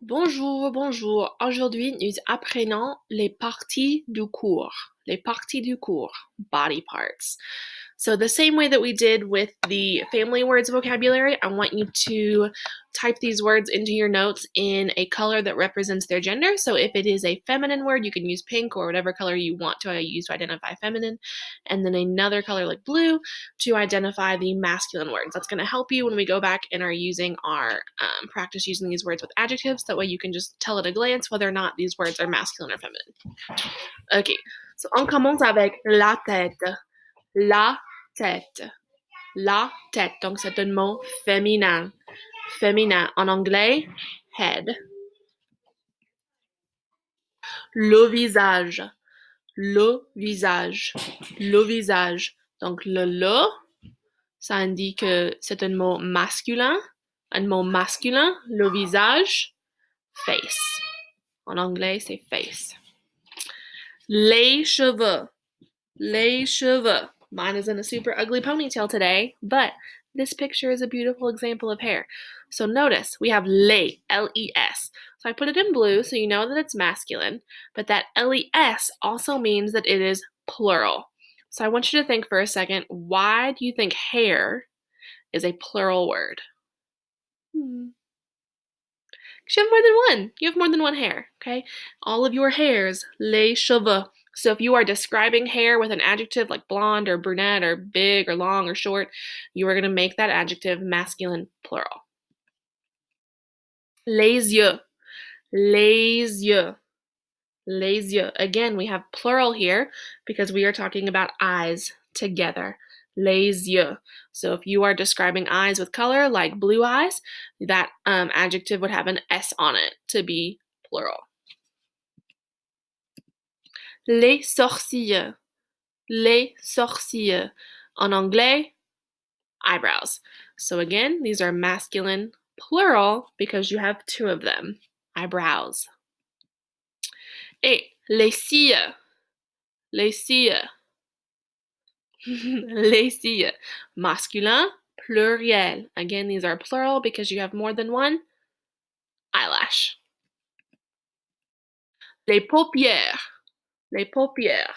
Bonjour, bonjour. Aujourd'hui, nous apprenons les parties du corps. Les parties du corps, body parts. So the same way that we did with the family words vocabulary, I want you to type these words into your notes in a color that represents their gender. So if it is a feminine word, you can use pink or whatever color you want to use to identify feminine, and then another color like blue to identify the masculine words. That's going to help you when we go back and are using our practice using these words with adjectives. That way you can just tell at a glance whether or not these words are masculine or feminine. Ok, so on commence avec la tête. La tête. La tête. Donc c'est un mot féminin. Féminin. En anglais, head. Le visage. Le visage. Le visage. Donc le, ça indique que c'est un mot masculin. Un mot masculin. Le visage, face. En anglais, c'est face. Les cheveux. Les cheveux. Mine is in a super ugly ponytail today, but this picture is a beautiful example of hair. So notice we have les, L-E-S. So I put it in blue so you know that it's masculine, but that L-E-S also means that it is plural. So I want you to think for a second, why do you think hair is a plural word? Because you have more than one. You have more than one hair, okay? All of your hairs, les cheveux. So if you are describing hair with an adjective like blonde or brunette or big or long or short, you are going to make that adjective masculine plural. Les yeux. Les yeux. Les yeux. Again, we have plural here because we are talking about eyes together. Les yeux. So if you are describing eyes with color, like blue eyes, that adjective would have an S on it to be plural. Les sourcils. Les sourcils. En anglais, eyebrows. So again, these are masculine plural because you have two of them. Eyebrows. Et les cils. Les cils. Les cils. Masculin, pluriel. Again, these are plural because you have more than one eyelash. Les paupières. Les paupières.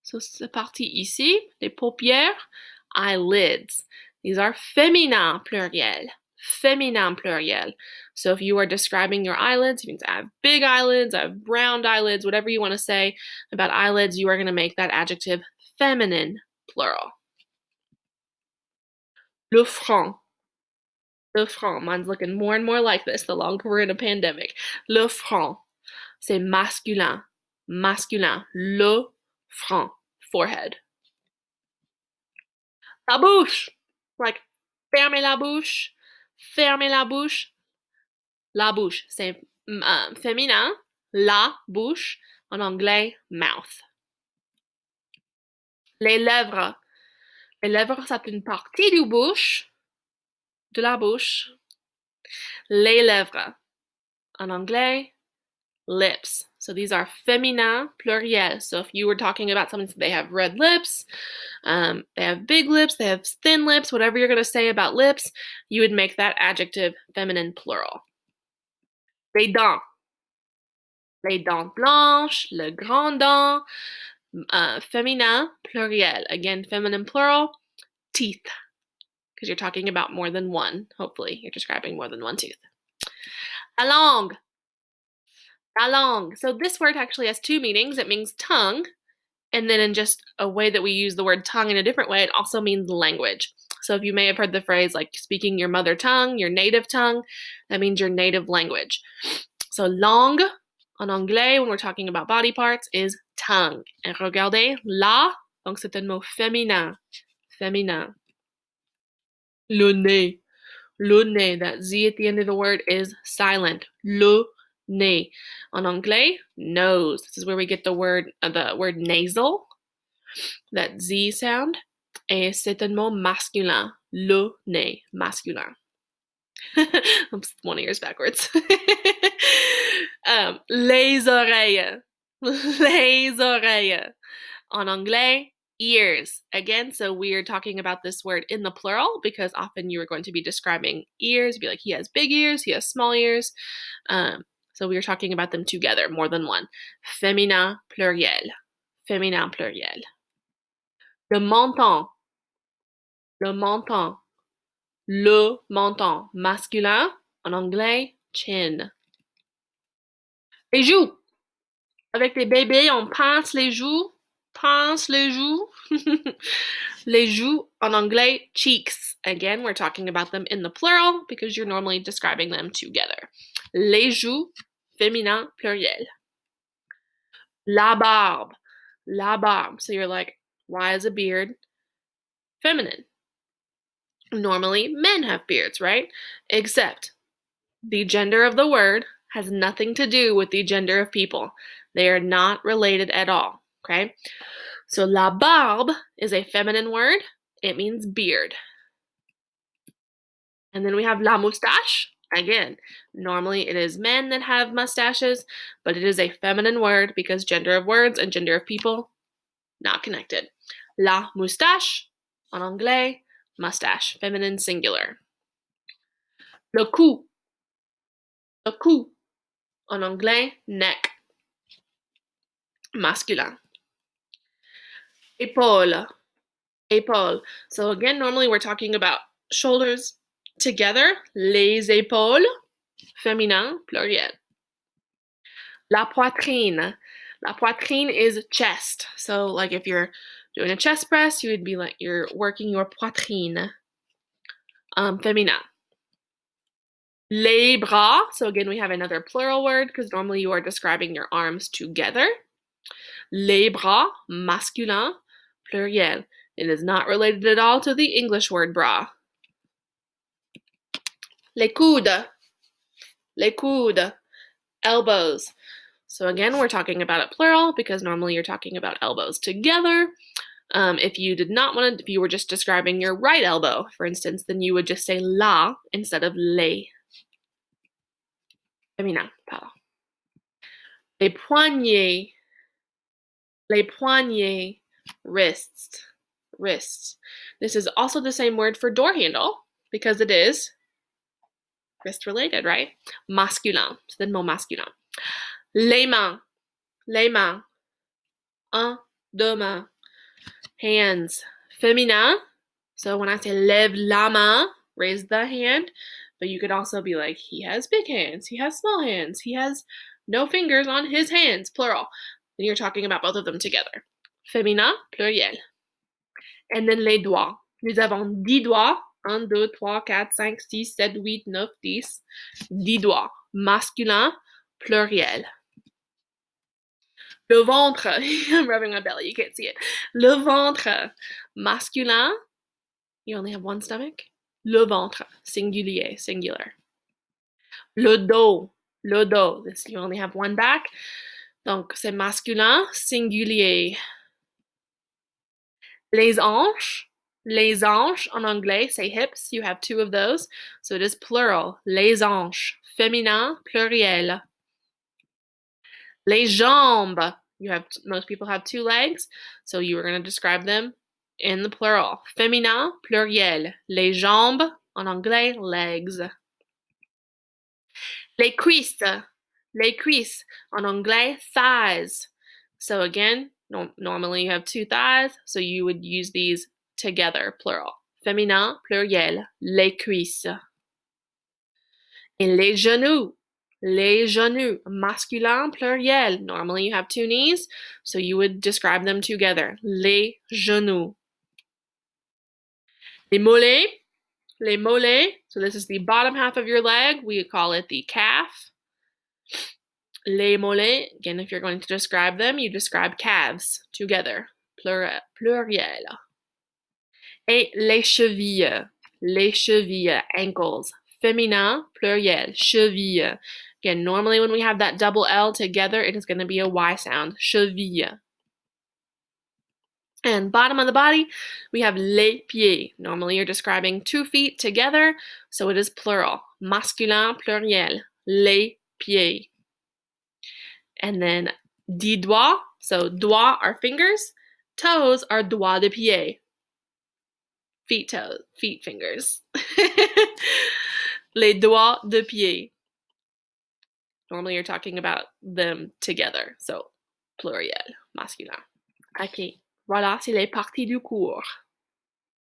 So c'est parti ici. Les paupières, eyelids. These are féminin pluriel. Féminin pluriel. So if you are describing your eyelids, you can say, I have big eyelids, I have round eyelids, whatever you want to say about eyelids, you are going to make that adjective feminine plural. Le front. Le front. Mine's looking more and more like this the longer we're in a pandemic. Le front. C'est masculin. Masculin. Le front. Forehead. La bouche. Like, fermez la bouche. Fermez la bouche. La bouche. C'est féminin. La bouche. En anglais, mouth. Les lèvres. Les lèvres, c'est une partie du bouche. De la bouche. Les lèvres. En anglais, lips. So these are féminin pluriel. So if you were talking about something, they have red lips, they have big lips, they have thin lips, whatever you're going to say about lips, you would make that adjective feminine plural. Les dents. Les dents blanches, le grand dent, féminin pluriel. Again, feminine plural, teeth. Because you're talking about more than one. Hopefully, you're describing more than one tooth. La langue. La langue. So this word actually has two meanings. It means tongue, and then in just a way that we use the word tongue in a different way, it also means language. So if you may have heard the phrase like speaking your mother tongue, your native tongue, that means your native language. So langue, en anglais, when we're talking about body parts, is tongue. Et regardez, la, donc c'est un mot féminin. Féminin. Le nez. Le nez, that Z at the end of the word is silent. Le nez. En anglais, nose. This is where we get the word nasal, that Z sound. Et c'est un mot masculin. Le nez, masculin. Oops, one of yours backwards. Les oreilles. Les oreilles. En anglais, Ears. Again, so we're talking about this word in the plural because often you are going to be describing ears. Be like, he has big ears, he has small ears. So we are talking about them together, more than one. Féminin pluriel. Féminin pluriel. Le menton. Le menton. Le menton. Masculin. En anglais, chin. Les joues. Avec les bébés, on pince les joues. Pince les joues. Les joues, en anglais, cheeks. Again, we're talking about them in the plural because you're normally describing them together. Les joues, féminin, pluriel. La barbe. La barbe. So you're like, why is a beard feminine? Normally, men have beards, right? Except the gender of the word has nothing to do with the gender of people. They are not related at all, okay? So la barbe is a feminine word. It means beard. And then we have la moustache. Again, normally it is men that have mustaches, but it is a feminine word because gender of words and gender of people, not connected. La moustache, en anglais, mustache, feminine singular. Le cou. Le cou, en anglais, neck, masculin. Épaule. Épaule. So again, normally we're talking about shoulders together. Les épaules, féminin, pluriel. La poitrine. La poitrine is chest. So like if you're doing a chest press, you would be like you're working your poitrine. Féminin. Les bras. So again, we have another plural word because normally you are describing your arms together. Les bras, masculin, pluriel. It is not related at all to the English word bra. Les coudes. Les coudes. Elbows. So again, we're talking about it plural because normally you're talking about elbows together. If you did not want to, if you were just describing your right elbow, for instance, then you would just say la instead of les. Féminin, pardon. Les poignets. Les poignets. Wrists. Wrists. This is also the same word for door handle because it is wrist related, right? Masculin. C'est le mot masculin. Les mains. Les mains. Un, deux mains. Hands. Féminin. So when I say lève la main, raise the hand. But you could also be like, he has big hands. He has small hands. He has no fingers on his hands, plural. And you're talking about both of them together. Féminin, pluriel. And then les doigts. Nous avons 10 doigts. 1, 2, 3, 4, 5, 6, 7, 8, 9, 10. 10 doigts. Masculin, pluriel. Le ventre. I'm rubbing my belly. You can't see it. Le ventre. Masculin. You only have one stomach. Le ventre. Singulier. Singular. Le dos. Le dos. This, you only have one back. Donc, c'est masculin. Singulier. Les hanches. Les hanches, en anglais, say hips. You have 2 of those. So it is plural. Les hanches. Féminin, pluriel. Les jambes. You have, most people have 2 legs. So you are going to describe them in the plural. Féminin, pluriel. Les jambes, en anglais, legs. Les cuisses. Les cuisses, en anglais, thighs. So again, normally you have 2 thighs, so you would use these together, plural. Féminin, pluriel, les cuisses. Et les genoux. Les genoux, masculin, pluriel. Normally you have 2 knees, so you would describe them together. Les genoux. Les mollets. Les mollets. So this is the bottom half of your leg. We call it the calf. Les mollets. Again, if you're going to describe them, you describe calves together. Pluriel. Et les chevilles. Les chevilles, ankles. Féminin, pluriel, cheville. Again, normally when we have that double L together, it is going to be a Y sound. Cheville. And bottom of the body, we have les pieds. Normally you're describing 2 feet together, so it is plural. Masculin, pluriel, les pieds. And then 10 doigts, so doigts are fingers. Toes are doigts de pied. Feet toes, feet fingers. Les doigts de pied. Normally you're talking about them together, so pluriel, masculin. Ok, voilà, c'est les parties du cours.